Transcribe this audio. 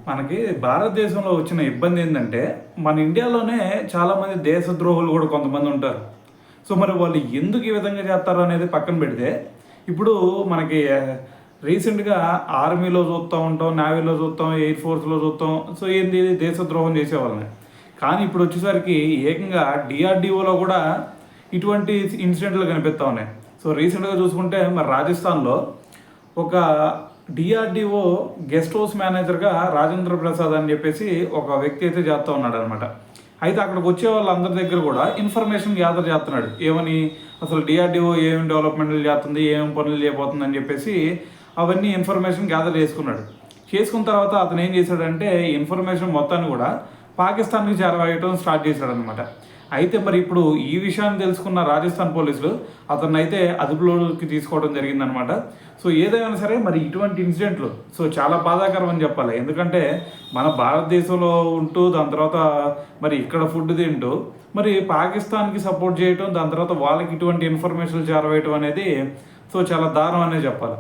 మనకి భారతదేశంలో వచ్చిన ఇబ్బంది ఏంటంటే మన ఇండియాలోనే చాలామంది దేశద్రోహులు కూడా కొంతమంది ఉంటారు. సో మరి వాళ్ళు ఎందుకు ఈ విధంగా చేస్తారు అనేది పక్కన పెడితే ఇప్పుడు మనకి రీసెంట్గా ఆర్మీలో చూస్తూ ఉంటాం, నేవీలో చూస్తాం, ఎయిర్ ఫోర్స్లో చూస్తాం. సో ఏంది దేశద్రోహం చేసేవాళ్ళని. కానీ ఇప్పుడు వచ్చేసరికి ఏకంగా డిఆర్డిఓలో కూడా ఇటువంటి ఇన్సిడెంట్లు కనిపిస్తూ ఉన్నాయి. సో రీసెంట్గా చూసుకుంటే మరి రాజస్థాన్లో ఒక డిఆర్డిఓ గెస్ట్ హౌస్ మేనేజర్గా రాజేంద్ర ప్రసాద్ అని చెప్పేసి ఒక వ్యక్తి అయితే చేస్తూ ఉన్నాడు అనమాట. అయితే అక్కడికి వచ్చే వాళ్ళందరి దగ్గర కూడా ఇన్ఫర్మేషన్ గ్యాదర్ చేస్తున్నాడు. ఏమని అసలు డిఆర్డిఓ ఏమేమి డెవలప్మెంట్లు చేస్తుంది, ఏమేమి పనులు చేయబోతుంది అని చెప్పేసి అవన్నీ ఇన్ఫర్మేషన్ గ్యాదర్ చేసుకున్న తర్వాత అతను ఏం చేశాడంటే ఇన్ఫర్మేషన్ మొత్తాన్ని కూడా పాకిస్తాన్కి చేరవేయటం స్టార్ట్ చేశాడనమాట. అయితే మరి ఇప్పుడు ఈ విషయాన్ని తెలుసుకున్న రాజస్థాన్ పోలీసులు అతన్ని అయితే అదుపులోకి తీసుకోవడం జరిగిందనమాట. సో ఏదైనా సరే మరి ఇటువంటి ఇన్సిడెంట్లు సో చాలా బాధాకరం అని చెప్పాలి. ఎందుకంటే మన భారతదేశంలో ఉంటూ దాని తర్వాత మరి ఇక్కడ ఫుడ్ తింటూ మరి పాకిస్తాన్కి సపోర్ట్ చేయటం, దాని తర్వాత వాళ్ళకి ఇటువంటి ఇన్ఫర్మేషన్ చేరవేయటం అనేది సో చాలా దారుణం అనే చెప్పాలి.